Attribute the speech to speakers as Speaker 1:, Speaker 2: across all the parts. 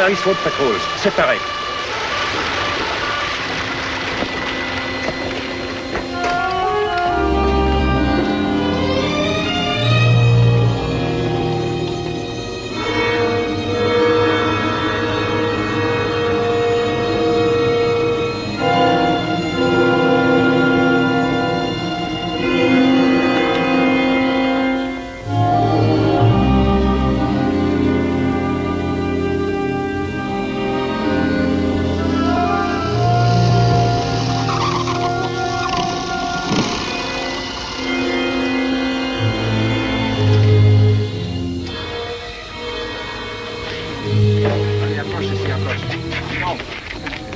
Speaker 1: Paris Road Patrols. Séparés.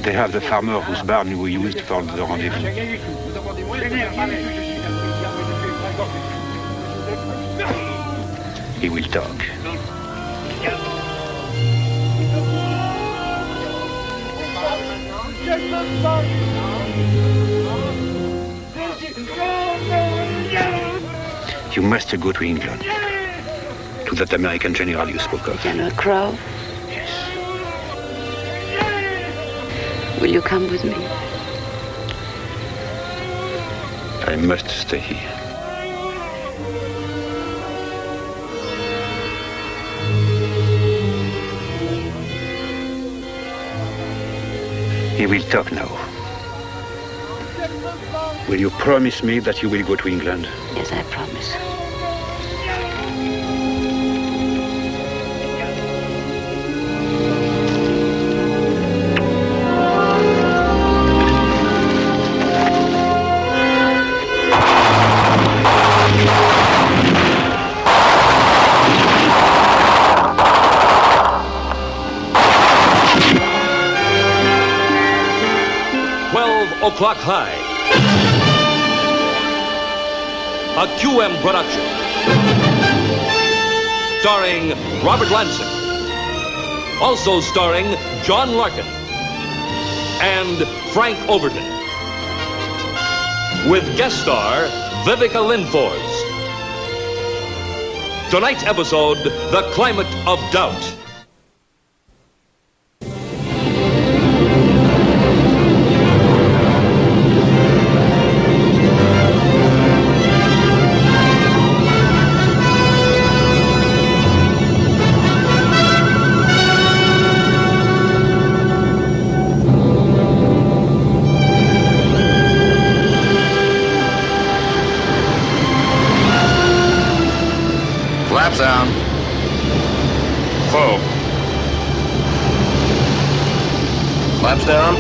Speaker 1: They have the farmer whose barn we used for the rendezvous. He will talk. You must go to England. To that American general you spoke of.
Speaker 2: General Crow? Will you come with me?
Speaker 1: I must stay here. He will talk now. Will you promise me that you will go to England?
Speaker 2: Yes, I promise.
Speaker 3: O'Clock High, a QM production, starring Robert Lansing, also starring John Larkin and Frank Overton, with guest star Vivica Lindfors. Tonight's episode, The Climate of Doubt.
Speaker 4: Down. Full. Flaps down.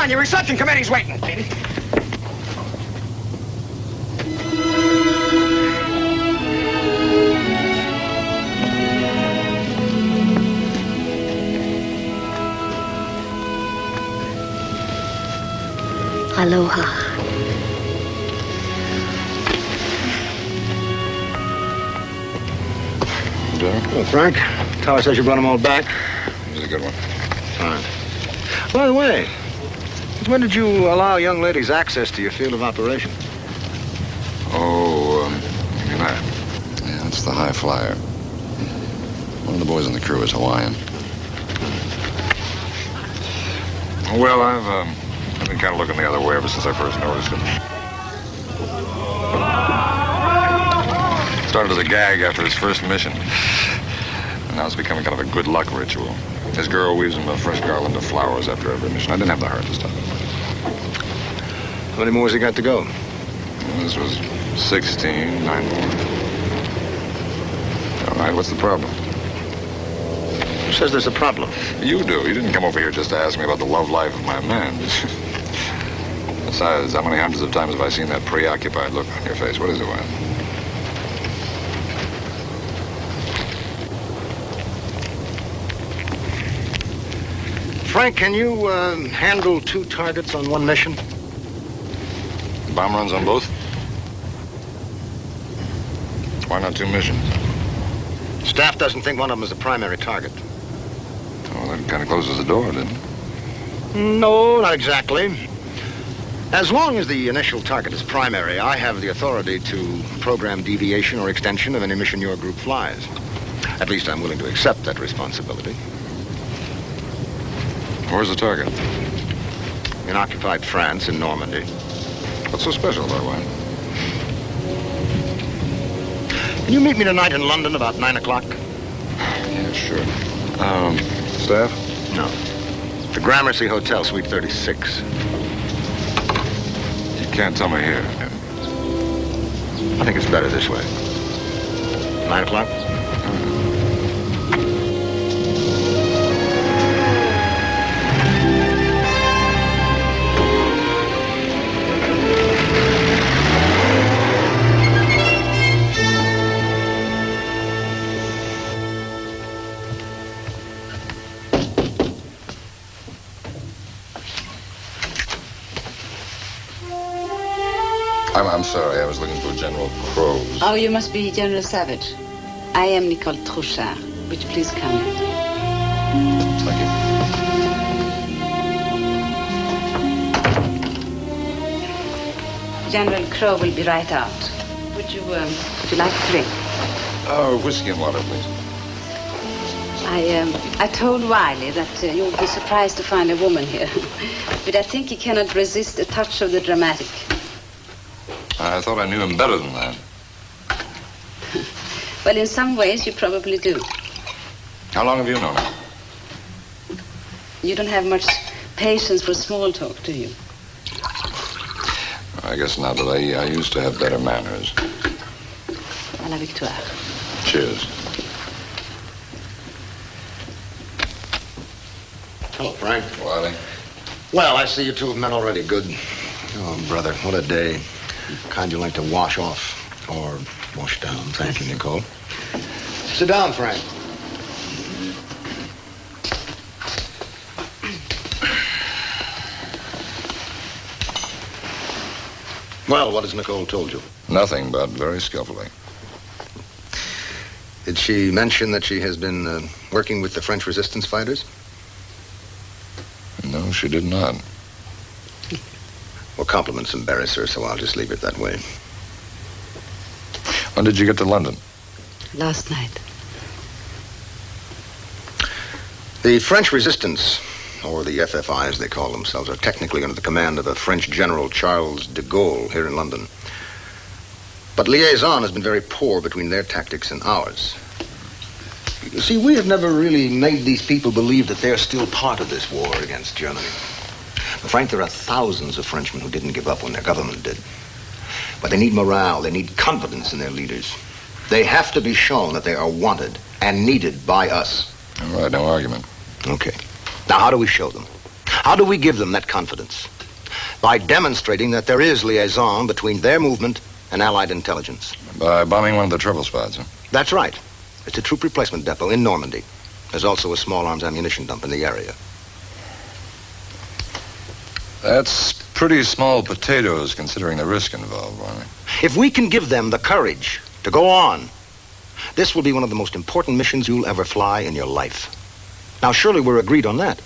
Speaker 5: Your reception committee's waiting.
Speaker 2: Aloha.
Speaker 6: Well, Frank, Tower says you brought them all back.
Speaker 4: He's a good one.
Speaker 6: Fine. By the way, when did you allow young ladies access to your field of operation?
Speaker 4: Oh, you mean that? Yeah, that's the high flyer. One of the boys in the crew is Hawaiian. Well, I've been kind of looking the other way ever since I first noticed it. Started as a gag after his first mission. Now it's becoming kind of a good luck ritual. This girl weaves him a fresh garland of flowers after every mission. I didn't have the heart to stop him.
Speaker 6: How many more has he got to go?
Speaker 4: Well, this was 16, 9 more. All right, what's the problem?
Speaker 6: Who says there's a problem?
Speaker 4: You do. You didn't come over here just to ask me about the love life of my men. Besides, how many hundreds of times have I seen that preoccupied look on your face? What is it, Wyatt?
Speaker 6: Frank, can you handle 2 targets on one mission?
Speaker 4: Bomb runs on both? Why not 2 missions?
Speaker 6: Staff doesn't think one of them is a primary target.
Speaker 4: Well, that kind of closes the door, didn't it?
Speaker 6: No, not exactly. As long as the initial target is primary, I have the authority to program deviation or extension of any mission your group flies. At least I'm willing to accept that responsibility.
Speaker 4: Where's the target?
Speaker 6: In occupied France, in Normandy.
Speaker 4: What's so special about Wyatt?
Speaker 6: Can you meet me tonight in London about 9 o'clock?
Speaker 4: Yeah, sure. Staff?
Speaker 6: No. The Gramercy Hotel, Suite 36.
Speaker 4: You can't tell me here.
Speaker 6: I think it's better this way. 9 o'clock?
Speaker 4: I'm sorry. I was looking for General Crows.
Speaker 2: Oh, you must be General Savage. I am Nicole Trouchard. Would you please come in?
Speaker 4: Thank you.
Speaker 2: General Crow will be right out. Would you like a drink?
Speaker 4: Oh, whiskey and water, please.
Speaker 2: I told Wiley that you'll be surprised to find a woman here. But I think he cannot resist a touch of the dramatic.
Speaker 4: I thought I knew him better than that.
Speaker 2: Well, in some ways, you probably do.
Speaker 4: How long have you known him?
Speaker 2: You don't have much patience for small talk, do you?
Speaker 4: I guess not, but I used to have better manners.
Speaker 2: À la victoire.
Speaker 4: Cheers.
Speaker 6: Hello, Frank.
Speaker 4: Wiley.
Speaker 6: Well, I see you 2 have met already. Good. Oh, brother, what a day. Kind you like to wash off or wash down. Thank you, Nicole. Sit down, Frank. Well, what has Nicole told you?
Speaker 4: Nothing, but very skillfully.
Speaker 6: Did she mention that she has been working with the French resistance fighters?
Speaker 4: No, she did not.
Speaker 6: Well, compliments embarrass her, so I'll just leave it that way.
Speaker 4: When did you get to London?
Speaker 2: Last night.
Speaker 6: The French resistance, or the FFI as they call themselves, are technically under the command of a French General Charles de Gaulle here in London. But liaison has been very poor between their tactics and ours. You see, we have never really made these people believe that they're still part of this war against Germany. But Frank, there are thousands of Frenchmen who didn't give up when their government did. But they need morale, they need confidence in their leaders. They have to be shown that they are wanted and needed by us.
Speaker 4: All right, no argument.
Speaker 6: Okay. Now, how do we show them? How do we give them that confidence? By demonstrating that there is liaison between their movement and Allied intelligence.
Speaker 4: By bombing one of the trouble spots, huh?
Speaker 6: That's right. It's a troop replacement depot in Normandy. There's also a small arms ammunition dump in the area.
Speaker 4: That's pretty small potatoes, considering the risk involved, Wiley.
Speaker 6: If we can give them the courage to go on, this will be one of the most important missions you'll ever fly in your life. Now, surely we're agreed on that.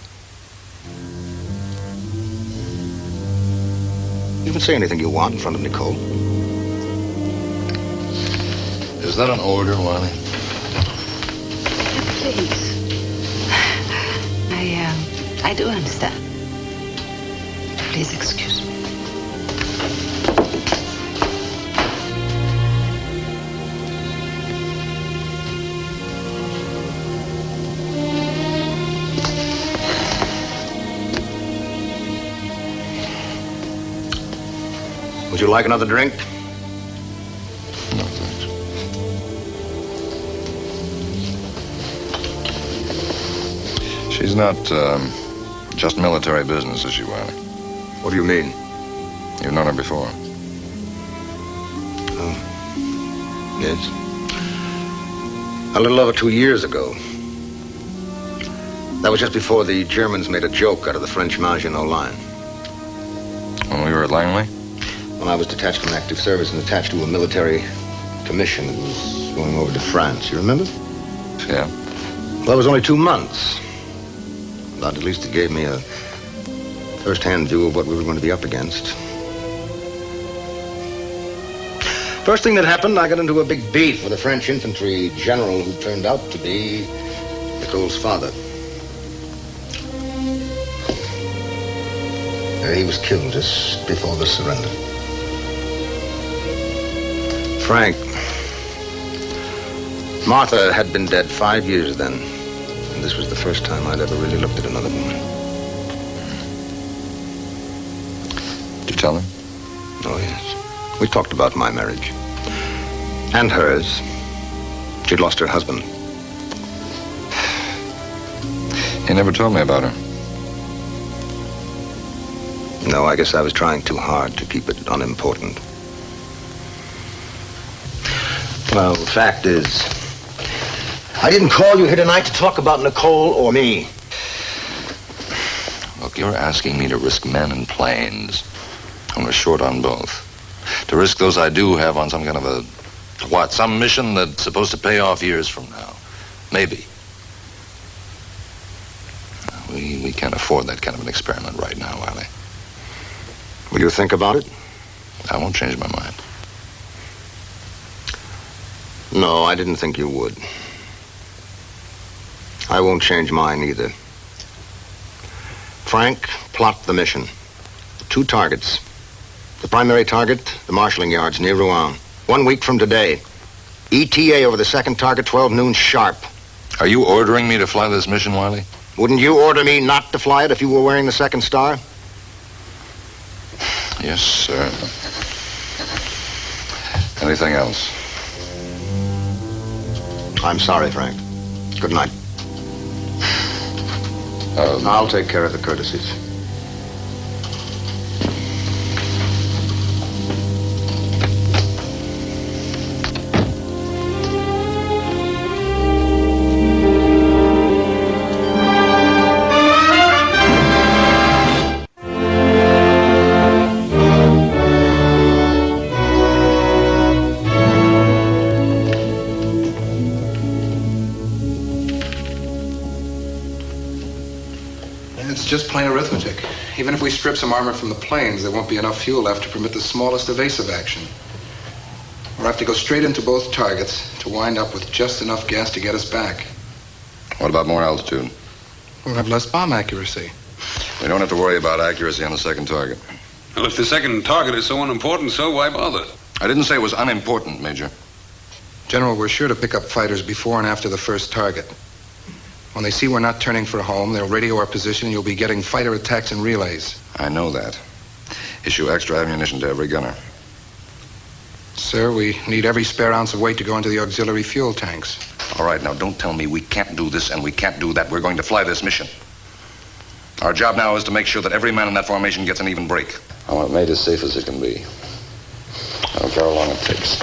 Speaker 6: You can say anything you want in front of Nicole.
Speaker 4: Is that an order, Wiley?
Speaker 2: Please. I do understand. Please excuse me.
Speaker 6: Would you like another drink?
Speaker 4: No, thanks. She's not just military business, is she, Wiley?
Speaker 6: What do you mean?
Speaker 4: You've known her before.
Speaker 6: Oh. Yes. A little over 2 years ago. That was just before the Germans made a joke out of the French Maginot Line.
Speaker 4: When we were at Langley?
Speaker 6: When I was detached from active service and attached to a military commission that was going over to France. You remember?
Speaker 4: Yeah.
Speaker 6: Well, it was only 2 months. But at least it gave me a first-hand view of what we were going to be up against. First thing that happened, I got into a big beef with a French infantry general who turned out to be Nicole's father. He was killed just before the surrender. Frank. Martha had been dead 5 years then. And this was the first time I'd ever really looked at another woman.
Speaker 4: Did you tell her?
Speaker 6: Oh, yes. We talked about my marriage. And hers. She'd lost her husband.
Speaker 4: You never told me about her.
Speaker 6: No, I guess I was trying too hard to keep it unimportant. Well, the fact is, I didn't call you here tonight to talk about Nicole or me.
Speaker 4: Look, you're asking me to risk men and planes when we're short on both. To risk those I do have on some kind of a, what, some mission that's supposed to pay off years from now. Maybe. We can't afford that kind of an experiment right now, Wiley.
Speaker 6: Will you think about it?
Speaker 4: I won't change my mind.
Speaker 6: No, I didn't think you would. I won't change mine either. Frank, plot the mission. 2 targets. The primary target, the marshalling yards near Rouen. 1 week from today. ETA over the second target, 12 noon sharp.
Speaker 4: Are you ordering me to fly this mission, Wiley?
Speaker 6: Wouldn't you order me not to fly it if you were wearing the second star?
Speaker 4: Yes, sir. Anything else?
Speaker 6: I'm sorry, Frank. Good night. I'll take care of the courtesies.
Speaker 7: Just plain arithmetic. Even if we strip some armor from the planes, there won't be enough fuel left to permit the smallest evasive action. We'll have to go straight into both targets to wind up with just enough gas to get us back.
Speaker 4: What about more altitude?
Speaker 7: We'll have less bomb accuracy.
Speaker 4: We don't have to worry about accuracy on the second target.
Speaker 8: Well, if the second target is so unimportant, so why bother?
Speaker 4: I didn't say it was unimportant, Major.
Speaker 7: General, we're sure to pick up fighters before and after the first target. When they see we're not turning for home, they'll radio our position and you'll be getting fighter attacks and relays.
Speaker 4: I know that. Issue extra ammunition to every gunner.
Speaker 7: Sir, we need every spare ounce of weight to go into the auxiliary fuel tanks.
Speaker 4: All right, now don't tell me we can't do this and we can't do that. We're going to fly this mission. Our job now is to make sure that every man in that formation gets an even break. I want it made as safe as it can be. I don't care how long it takes.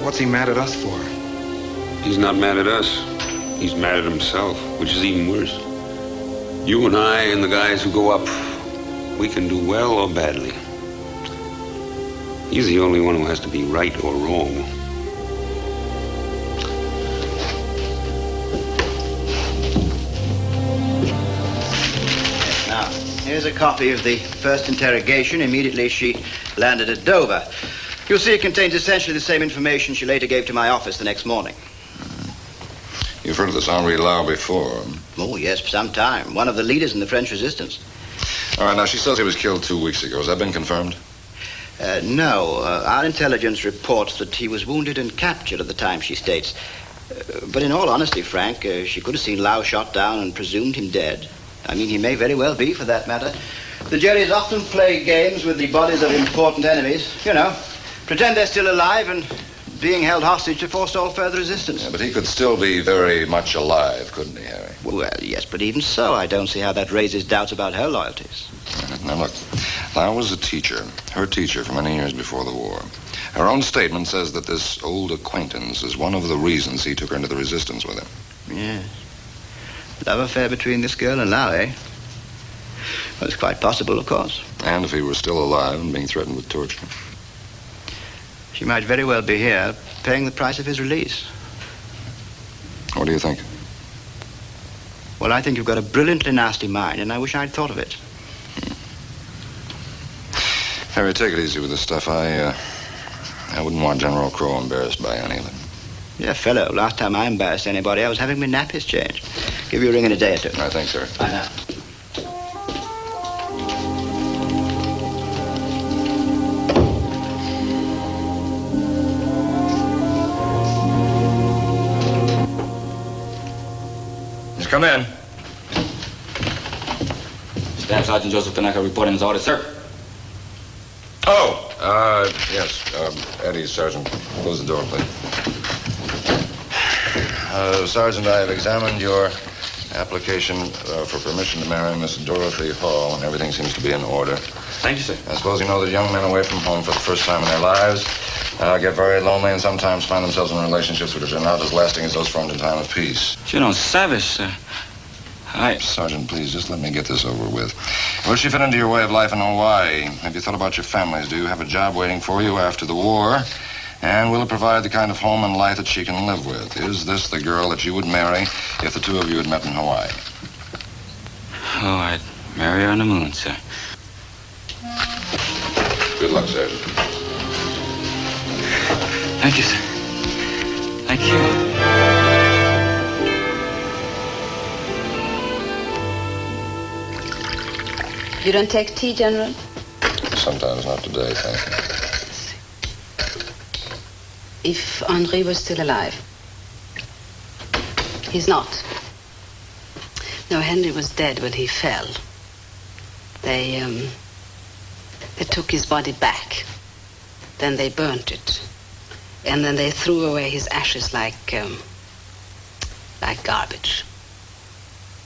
Speaker 7: What's he mad at us for?
Speaker 8: He's not mad at us. He's mad at himself, which is even worse. You and I and the guys who go up, we can do well or badly. He's the only one who has to be right or wrong.
Speaker 9: Now, here's a copy of the first interrogation immediately she landed at Dover. You'll see it contains essentially the same information she later gave to my office the next morning.
Speaker 4: You've heard of this Henri Lau before?
Speaker 9: Oh, yes, for some time. One of the leaders in the French resistance.
Speaker 4: All right, now she says he was killed 2 weeks ago. Has that been confirmed?
Speaker 9: No. Our intelligence reports that he was wounded and captured at the time she states. But in all honesty, Frank, she could have seen Lau shot down and presumed him dead. I mean, he may very well be, for that matter. The Jerrys often play games with the bodies of important enemies. You know, pretend they're still alive and being held hostage to forestall further resistance.
Speaker 4: Yeah, but he could still be very much alive, couldn't he, Harry?
Speaker 9: Well, yes, but even so, I don't see how that raises doubts about her loyalties.
Speaker 4: Now, look, Lau was a teacher, her teacher for many years before the war. Her own statement says that this old acquaintance is one of the reasons he took her into the resistance with him.
Speaker 9: Yes. Love affair between this girl and Lau, eh? Well, it's quite possible, of course.
Speaker 4: And if he were still alive and being threatened with torture.
Speaker 9: She might very well be here, paying the price of his release.
Speaker 4: What do you think?
Speaker 9: Well, I think you've got a brilliantly nasty mind, and I wish I'd thought of it.
Speaker 4: Harry, take it easy with this stuff. I wouldn't want General Crow embarrassed by any of it.
Speaker 9: Yeah, fellow, last time I embarrassed anybody, I was having my nappies changed. Give you a ring in a day or two.
Speaker 4: All right, thanks, sir.
Speaker 9: Bye now.
Speaker 4: Just come in.
Speaker 10: Staff Sergeant Joseph Tanaka reporting his orders, sir.
Speaker 4: Oh, yes. Eddie, Sergeant. Close the door, please. Sergeant, I have examined your application for permission to marry Miss Dorothy Hall, and everything seems to be in order.
Speaker 10: Thank you, sir.
Speaker 4: I suppose you know that young men away from home for the first time in their lives get very lonely and sometimes find themselves in relationships which are not as lasting as those formed in time of peace.
Speaker 10: You know, savage, sir.
Speaker 4: Sergeant, please, just let me get this over with. Will she fit into your way of life in Hawaii? Have you thought about your families? Do you have a job waiting for you after the war? And will it provide the kind of home and life that she can live with? Is this the girl that you would marry if the two of you had met in Hawaii?
Speaker 10: Oh, I'd marry her on the moon, sir.
Speaker 4: Good luck, Sergeant.
Speaker 10: Thank you, sir. Thank you.
Speaker 2: You don't take tea, General?
Speaker 4: Sometimes not today, thank you.
Speaker 2: If Henri was still alive. He's not. No, Henry was dead when he fell. They took his body back. Then they burnt it. And then they threw away his ashes like garbage.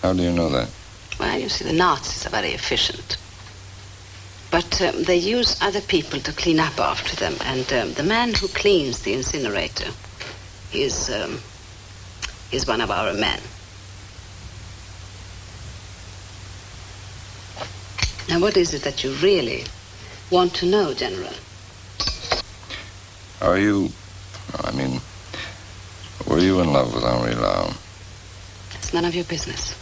Speaker 4: How do you know that?
Speaker 2: Well, you see, the Nazis are very efficient. But they use other people to clean up after them. And the man who cleans the incinerator is one of our men. Now, what is it that you really want to know, General?
Speaker 4: Are you... were you in love with Henri Lau?
Speaker 2: It's none of your business.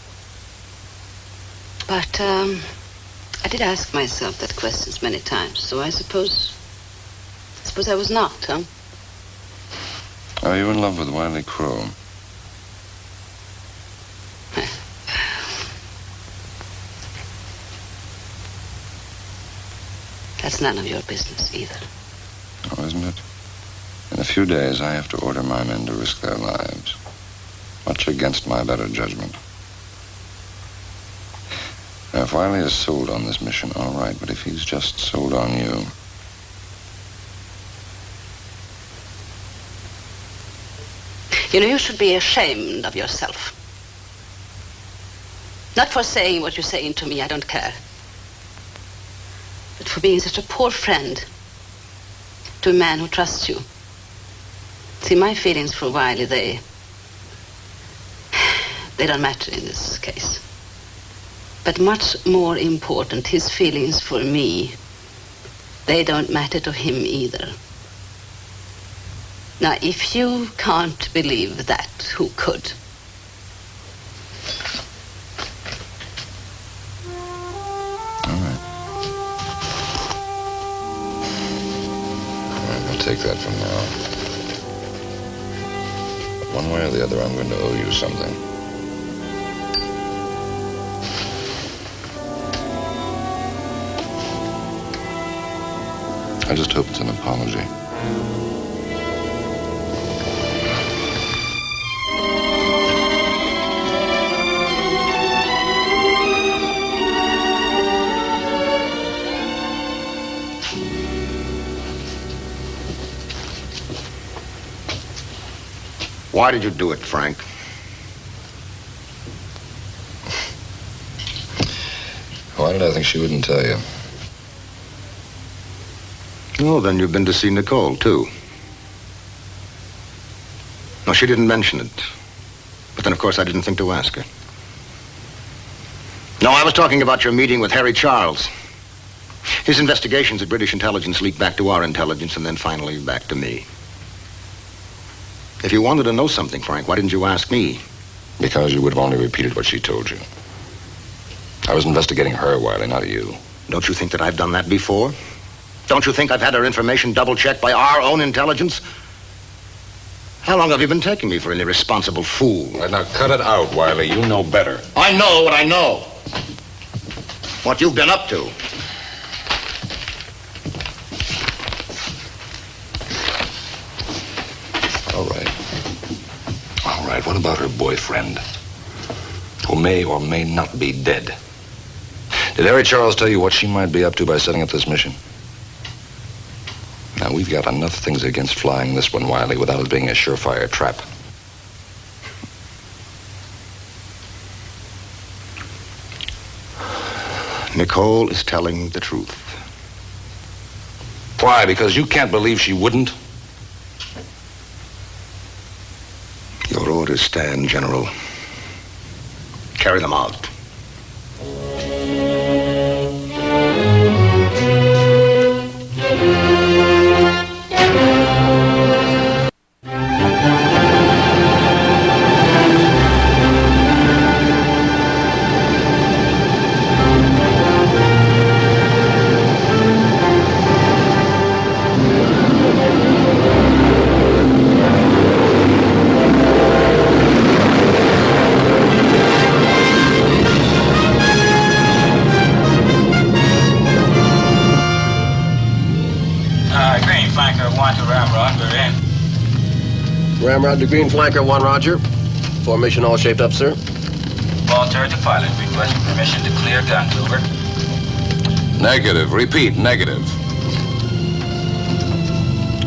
Speaker 2: But I did ask myself that question many times, so I suppose I was not, huh?
Speaker 4: Are you in love with Wiley Crow?
Speaker 2: That's none of your business either.
Speaker 4: Oh, isn't it? In a few days, I have to order my men to risk their lives, much against my better judgment. Now, if Wiley is sold on this mission, all right, but if he's just sold on you...
Speaker 2: You know, you should be ashamed of yourself. Not for saying what you're saying to me, I don't care. But for being such a poor friend to a man who trusts you. See, my feelings for Wiley, they don't matter in this case. But much more important, his feelings for me, they don't matter to him either. Now, if you can't believe that, who could?
Speaker 4: All right. I'll take that from now. But one way or the other, I'm going to owe you something. I just hope it's an apology.
Speaker 6: Why did you do it, Frank?
Speaker 4: Why did I think she wouldn't tell you?
Speaker 6: Oh, then you've been to see Nicole, too. No, she didn't mention it. But then, of course, I didn't think to ask her. No, I was talking about your meeting with Harry Charles. His investigations at British intelligence leaked back to our intelligence and then finally back to me. If you wanted to know something, Frank, why didn't you ask me?
Speaker 4: Because you would have only repeated what she told you. I was investigating her, Wiley, not you.
Speaker 6: Don't you think that I've done that before? Don't you think I've had her information double-checked by our own intelligence? How long have you been taking me for an irresponsible fool?
Speaker 4: Well, now cut it out, Wiley. You know better.
Speaker 6: I know what I know. What you've been up to.
Speaker 4: All right. All right, what about her boyfriend? Who may or may not be dead. Did Harry Charles tell you what she might be up to by setting up this mission? Now, we've got enough things against flying this one, Wiley, without it being a surefire trap.
Speaker 6: Nicole is telling the truth.
Speaker 4: Why? Because you can't believe she wouldn't?
Speaker 6: Your orders stand, General. Carry them out.
Speaker 11: Ramrod to Green Flanker 1, Roger. Formation all shaped up, sir.
Speaker 10: Walter to pilot, requesting permission to clear guns, over.
Speaker 4: Negative. Repeat, negative.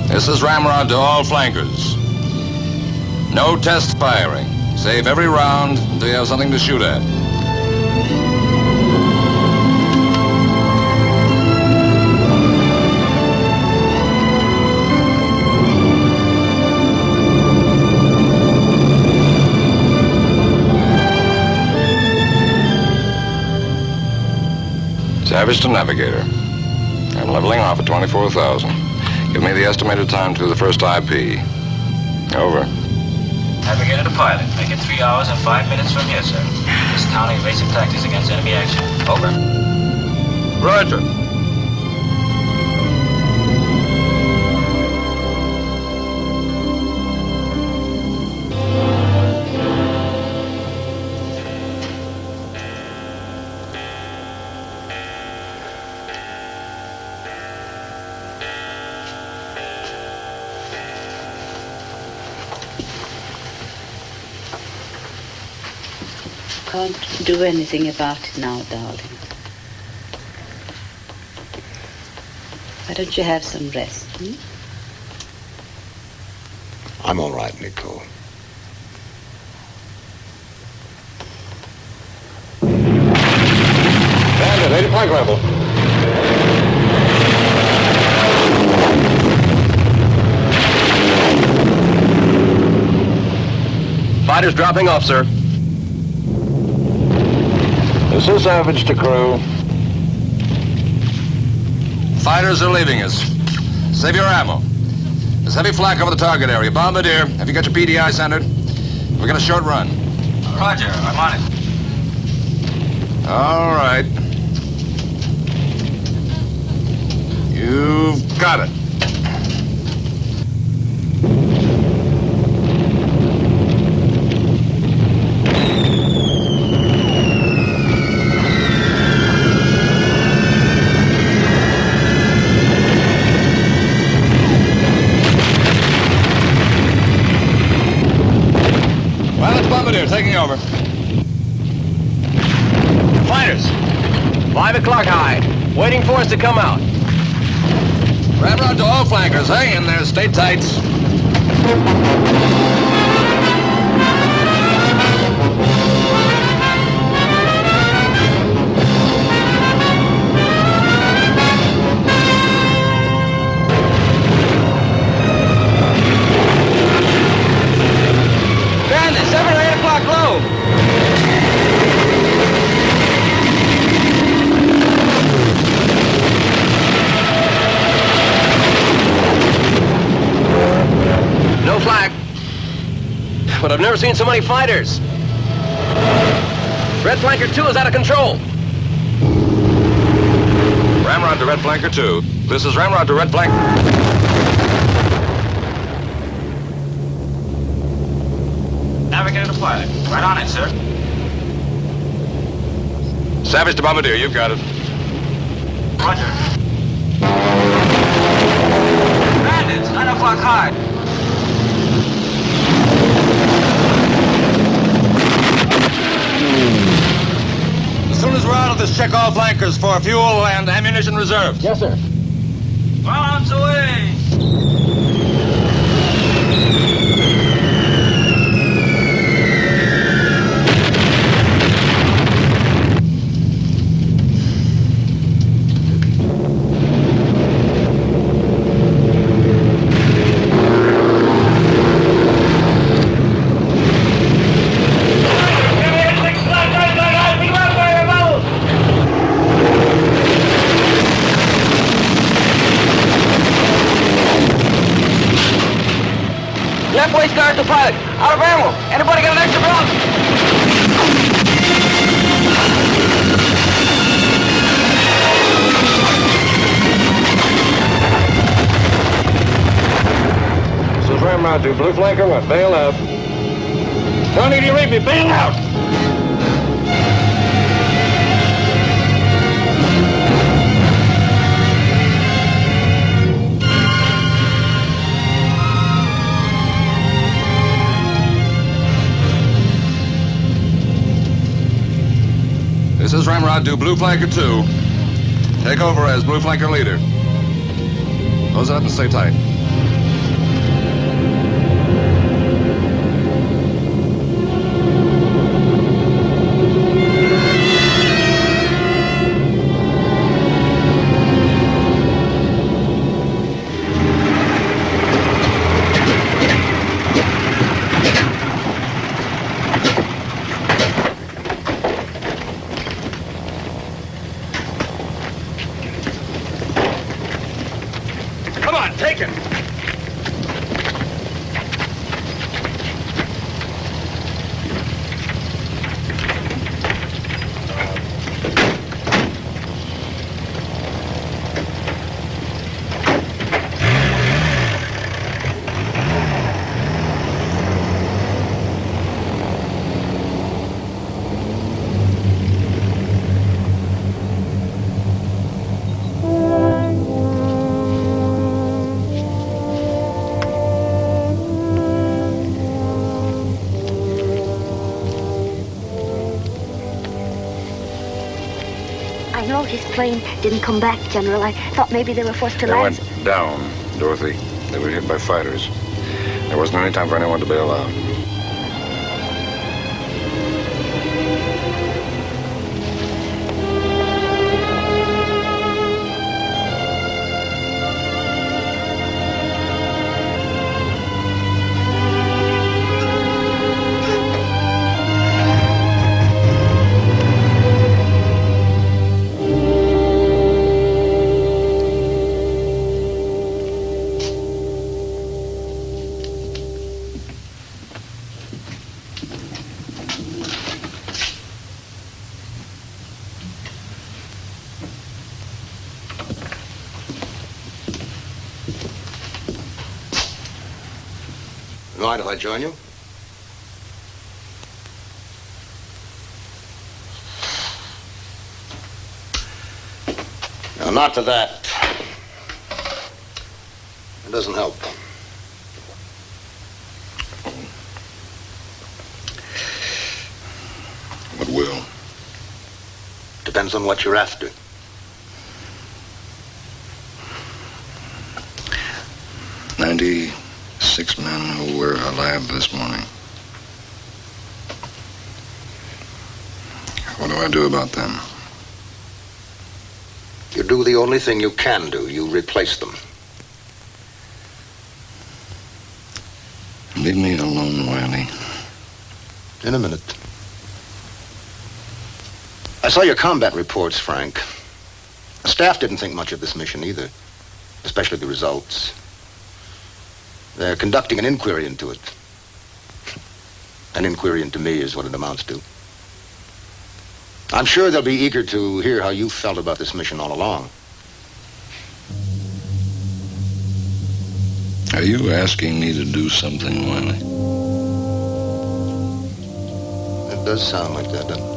Speaker 4: This is Ramrod to all flankers. No test firing. Save every round until you have something to shoot at. Savage to Navigator. I'm leveling off at 24,000. Give me the estimated time to the first IP. Over.
Speaker 10: Navigator to pilot. Make it 3 hours and 5 minutes from here, sir. Discounting evasive tactics against enemy action. Over.
Speaker 11: Roger.
Speaker 2: Can't do anything about it now, darling. Why don't you have some rest,
Speaker 6: I'm all right, Nicole.
Speaker 11: Bandit, 80 plank level. Fighters dropping off, sir.
Speaker 4: This is Savage to crew. Fighters are leaving us. Save your ammo. There's heavy flak over the target area. Bombardier, have you got your PDI centered? We're gonna short run.
Speaker 10: Roger, I'm on it.
Speaker 4: All right. You've got it. Taking over.
Speaker 11: Fighters, 5 o'clock high. Waiting for us to come out.
Speaker 4: Ramrod to all flankers. Hang in there. Stay tight.
Speaker 11: o'clock low. No flag. But I've never seen so many fighters. Red Flanker 2 is out of control.
Speaker 4: Ramrod to Red Flanker 2. This is Ramrod to Red Flanker.
Speaker 10: Navigator to pilot. Right on it, sir.
Speaker 4: Savage to Bombardier, you've got it.
Speaker 10: Roger. Bandits, 9 o'clock high.
Speaker 4: As soon as we're out of this, check all flankers for fuel and ammunition reserve.
Speaker 11: Yes, sir.
Speaker 10: Rounds away.
Speaker 11: Left waist guard to pilot. Out of ammo. Anybody got an extra round?
Speaker 4: This is Ramrod to Blue Flanker 1. Bail out. Don't need you read me. Bail out! This is Ramrod to Blue Flanker 2. Take over as Blue Flanker leader. Close up and stay tight.
Speaker 5: Take it.
Speaker 12: I know his plane didn't come back, General. I thought maybe they were forced to
Speaker 4: They
Speaker 12: land.
Speaker 4: went down, Dorothy. They were hit by fighters. There wasn't any time for anyone to bail out.
Speaker 6: Mind if I join you? No, not to that. It doesn't help.
Speaker 4: What will?
Speaker 6: Depends on what you're after.
Speaker 4: Six men who were alive this morning. What do I do about them?
Speaker 6: You do the only thing you can do. You replace them.
Speaker 4: Leave me alone, Wiley.
Speaker 6: In a minute. I saw your combat reports, Frank. The staff didn't think much of this mission either, especially the results. They're conducting an inquiry into it. An inquiry into me is what it amounts to. I'm sure they'll be eager to hear how you felt about this mission all along.
Speaker 4: Are you asking me to do something, Wiley?
Speaker 6: It does sound like that, doesn't it?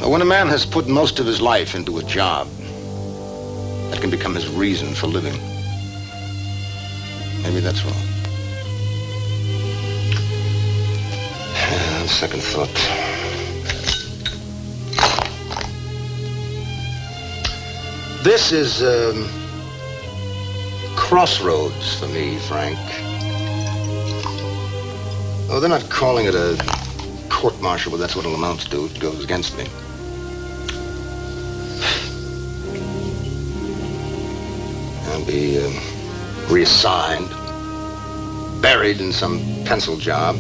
Speaker 6: When a man has put most of his life into a job, that can become his reason for living. Maybe that's wrong. On second thought. This is crossroads for me, Frank. Oh, they're not calling it a court-martial, but that's what it amounts to. It goes against me. I'll be reassigned, buried in some pencil job.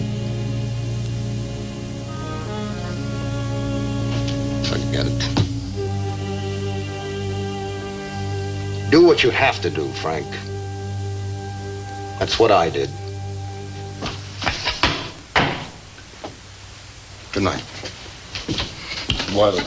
Speaker 6: If I can get it. Do what you have to do, Frank. That's what I did. Good night. Wiley.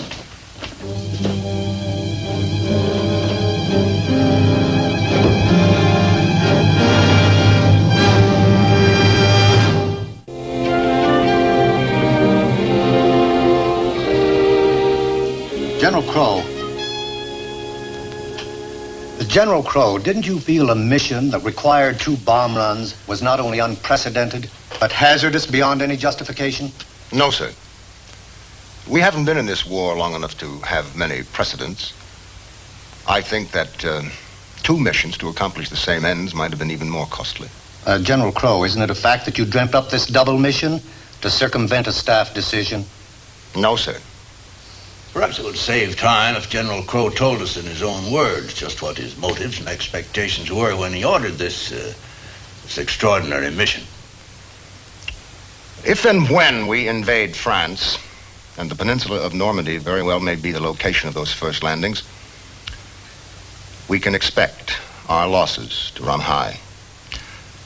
Speaker 13: General Crow, didn't you feel a mission that required 2 bomb runs was not only unprecedented, but hazardous beyond any justification?
Speaker 6: No, sir. We haven't been in this war long enough to have many precedents. I think that 2 missions to accomplish the same ends might have been even more costly.
Speaker 13: General Crow, isn't it a fact that you dreamt up this double mission to circumvent a staff decision?
Speaker 6: No, sir.
Speaker 14: Perhaps it would save time if General Crow told us in his own words just what his motives and expectations were when he ordered this extraordinary mission.
Speaker 6: If and when we invade France, and the peninsula of Normandy very well may be the location of those first landings, we can expect our losses to run high.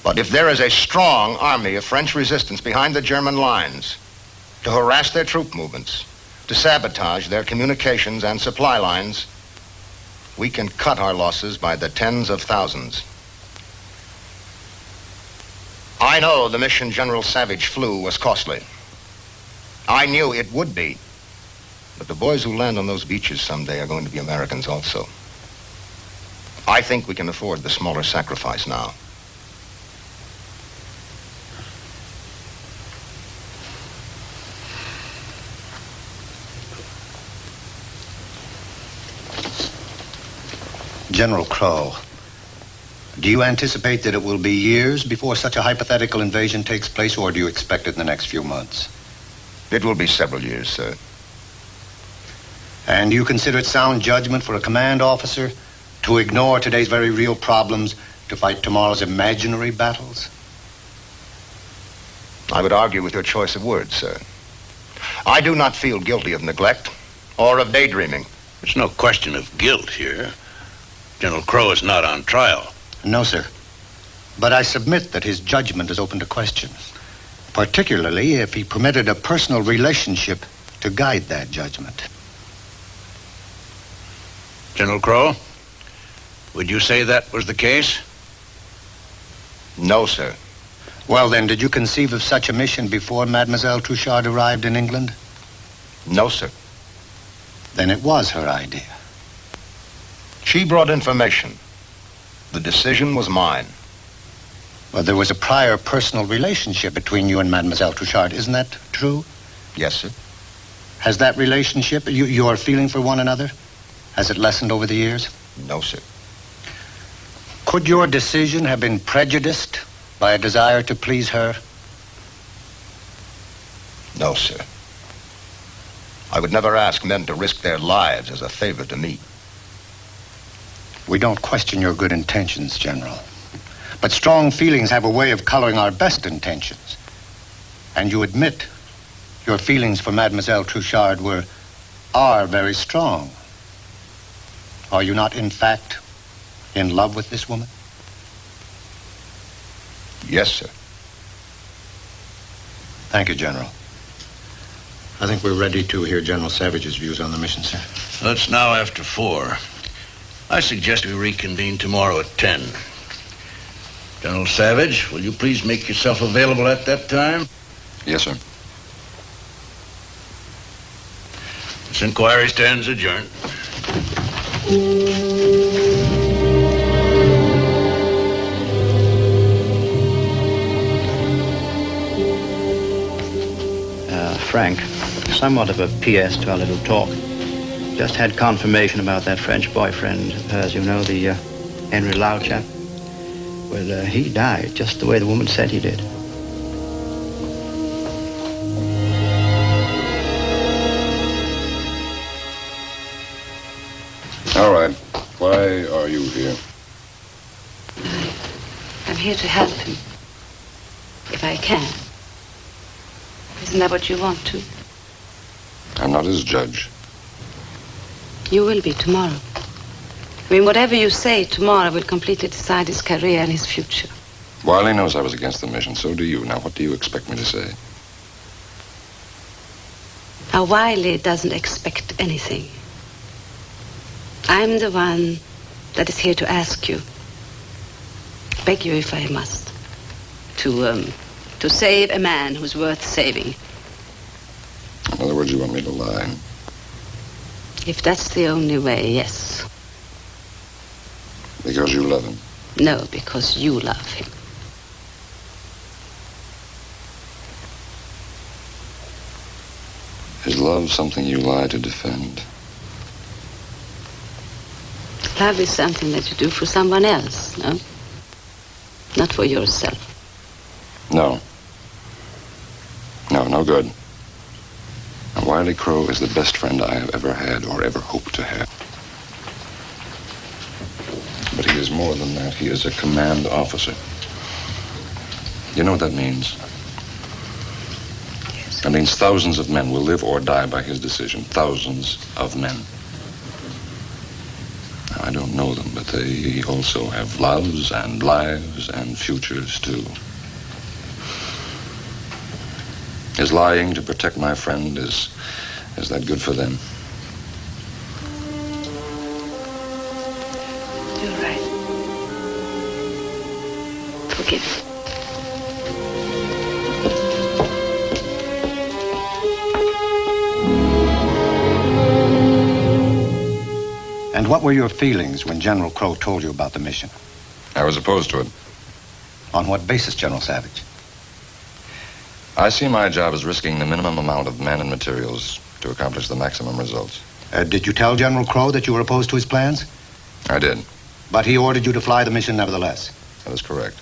Speaker 6: But if there is a strong army of French resistance behind the German lines to harass their troop movements, to sabotage their communications and supply lines, we can cut our losses by the tens of thousands. I know the mission General Savage flew was costly. I knew it would be. But the boys who land on those beaches someday are going to be Americans also. I think we can afford the smaller sacrifice now.
Speaker 13: General Crow, do you anticipate that it will be years before such a hypothetical invasion takes place, or do you expect it in the next few months?
Speaker 6: It will be several years, sir.
Speaker 13: And you consider it sound judgment for a command officer to ignore today's very real problems to fight tomorrow's imaginary battles?
Speaker 6: I would argue with your choice of words, sir. I do not feel guilty of neglect or of daydreaming.
Speaker 14: There's no question of guilt here. General Crow is not on trial.
Speaker 13: No, sir. But I submit that his judgment is open to question, particularly if he permitted a personal relationship to guide that judgment.
Speaker 14: General Crow, would you say that was the case?
Speaker 6: No, sir.
Speaker 13: Well, then, did you conceive of such a mission before Mademoiselle Trouchard arrived in England?
Speaker 6: No, sir.
Speaker 13: Then it was her idea.
Speaker 6: She brought information. The decision was mine.
Speaker 13: Well, there was a prior personal relationship between you and Mademoiselle Trouchard. Isn't that true?
Speaker 6: Yes, sir.
Speaker 13: Has that relationship, your feeling for one another, has it lessened over the years?
Speaker 6: No, sir.
Speaker 13: Could your decision have been prejudiced by a desire to please her?
Speaker 6: No, sir. I would never ask men to risk their lives as a favor to me.
Speaker 13: We don't question your good intentions, General. But strong feelings have a way of coloring our best intentions. And you admit your feelings for Mademoiselle Trouchard are very strong. Are you not, in fact, in love with this woman?
Speaker 6: Yes, sir.
Speaker 13: Thank you, General. I think we're ready to hear General Savage's views on the mission, sir.
Speaker 14: It's now after 4. I suggest we reconvene tomorrow at 10. General Savage, will you please make yourself available at that time?
Speaker 4: Yes, sir.
Speaker 14: This inquiry stands adjourned.
Speaker 9: Frank, somewhat of a PS to our little talk. Just had confirmation about that French boyfriend of hers, you know, the Henry Lau chap. Well, he died just the way the woman said he did.
Speaker 4: All right. Why are you here?
Speaker 2: I'm here to help him. If I can. Isn't that what you want to?
Speaker 4: I'm not his judge.
Speaker 2: You will be tomorrow. I mean, whatever you say tomorrow will completely decide his career and his future.
Speaker 4: Wiley knows I was against the mission. So do you. Now, what do you expect me to say?
Speaker 2: Now, Wiley doesn't expect anything. I'm the one that is here to ask you, beg you if I must, to save a man who's worth saving.
Speaker 4: In other words, you want me to lie?
Speaker 2: If that's the only way, yes.
Speaker 4: Because you love him?
Speaker 2: No, because you love him.
Speaker 4: Is love something you lie to defend?
Speaker 2: Love is something that you do for someone else, no? Not for yourself.
Speaker 4: No. No good. And Wiley Crow is the best friend I have ever had or ever hope to have. But he is more than that. He is a command officer. You know what that means?
Speaker 2: Yes.
Speaker 4: That means thousands of men will live or die by his decision. Thousands of men. Now, I don't know them, but they also have loves and lives and futures, too. Is lying to protect my friend, is that good for them?
Speaker 2: You're right. Forgive me.
Speaker 13: And what were your feelings when General Crow told you about the mission?
Speaker 4: I was opposed to it.
Speaker 13: On what basis, General Savage?
Speaker 4: I see my job as risking the minimum amount of men and materials to accomplish the maximum results.
Speaker 13: Did you tell General Crow that you were opposed to his plans?
Speaker 4: I did.
Speaker 13: But he ordered you to fly the mission nevertheless?
Speaker 4: That is correct.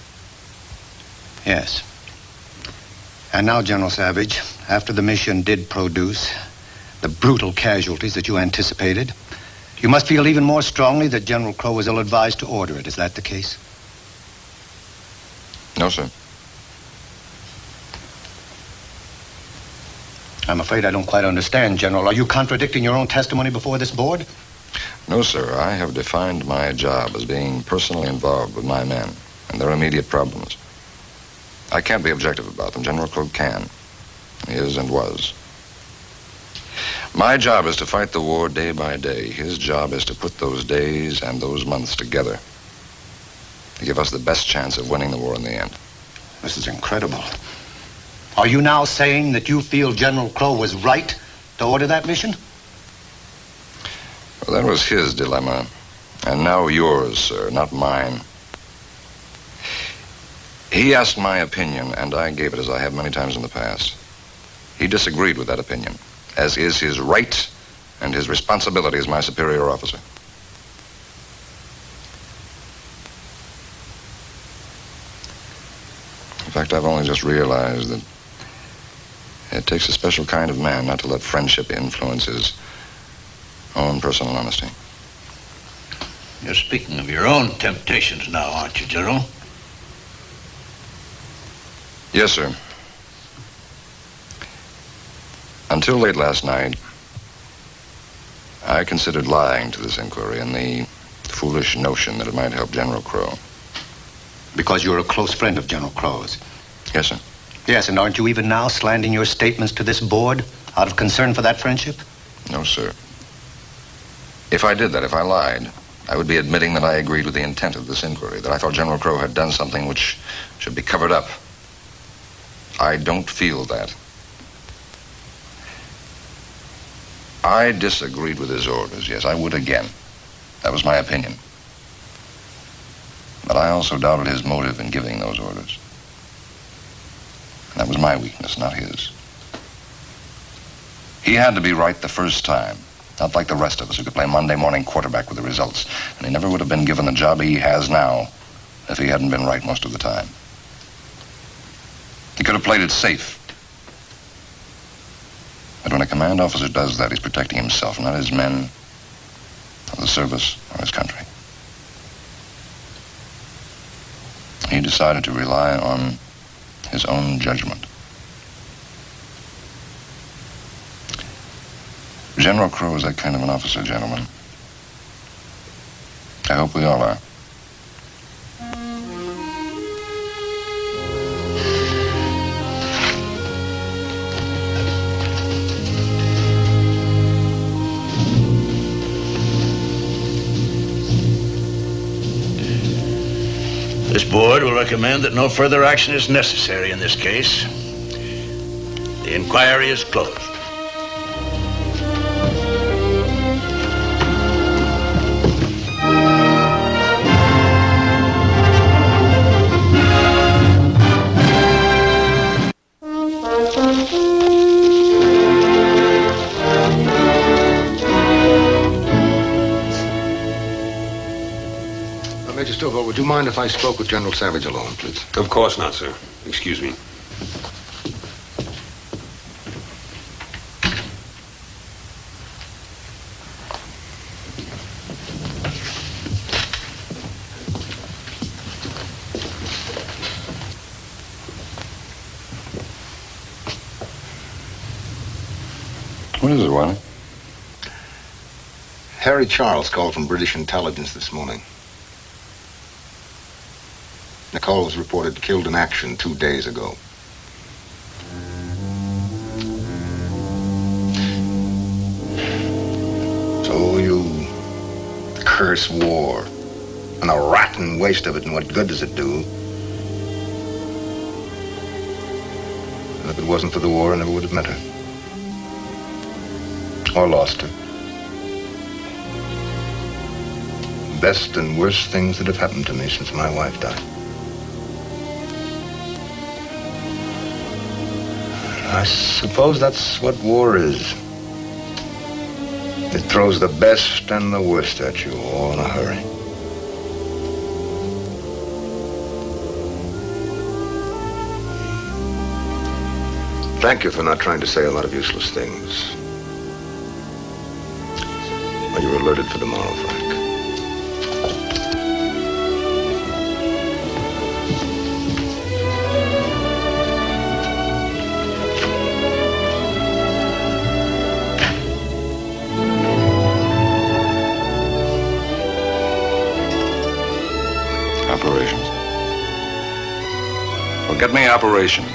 Speaker 13: Yes. And now, General Savage, after the mission did produce the brutal casualties that you anticipated, you must feel even more strongly that General Crow was ill-advised to order it. Is that the case?
Speaker 4: No, sir.
Speaker 13: I'm afraid I don't quite understand, General. Are you contradicting your own testimony before this board?
Speaker 4: No, sir. I have defined my job as being personally involved with my men and their immediate problems. I can't be objective about them. General Crow can. He is and was. My job is to fight the war day by day. His job is to put those days and those months together to give us the best chance of winning the war in the end.
Speaker 13: This is incredible. Are you now saying that you feel General Crow was right to order that mission?
Speaker 4: Well, that was his dilemma. And now yours, sir, not mine. He asked my opinion, and I gave it as I have many times in the past. He disagreed with that opinion, as is his right and his responsibility as my superior officer. In fact, I've only just realized that it takes a special kind of man not to let friendship influence his own personal honesty.
Speaker 14: You're speaking of your own temptations now, aren't you, General?
Speaker 4: Yes, sir. Until late last night, I considered lying to this inquiry in the foolish notion that it might help General Crow.
Speaker 13: Because you're a close friend of General Crow's.
Speaker 4: Yes, sir.
Speaker 13: Yes, and aren't you even now slandering your statements to this board out of concern for that friendship?
Speaker 4: No, sir. If I did that, if I lied, I would be admitting that I agreed with the intent of this inquiry, that I thought General Crow had done something which should be covered up. I don't feel that. I disagreed with his orders, yes, I would again. That was my opinion. But I also doubted his motive in giving those orders. And that was my weakness, not his. He had to be right the first time, not like the rest of us who could play Monday morning quarterback with the results. And he never would have been given the job he has now if he hadn't been right most of the time. He could have played it safe. But when a command officer does that, he's protecting himself, not his men, or the service, or his country. He decided to rely on his own judgment. General Crow is that kind of an officer, gentlemen. I hope we all are.
Speaker 14: This board will recommend that no further action is necessary in this case. The inquiry is closed.
Speaker 6: Major Stovall, would you mind if I spoke with General Savage alone, please?
Speaker 8: Of course not, sir. Excuse me.
Speaker 4: What is it, Wiley?
Speaker 6: Harry Charles called from British intelligence this morning. Nicole was reported killed in action 2 days ago. So you curse war and the rotten waste of it, and what good does it do? And if it wasn't for the war, I never would have met her. Or lost her. Best and worst things that have happened to me since my wife died. I suppose that's what war is. It throws the best and the worst at you all in a hurry. Thank you for not trying to say a lot of useless things. Well, you're alerted for tomorrow, Frank.
Speaker 4: Operations. Well, get me operation.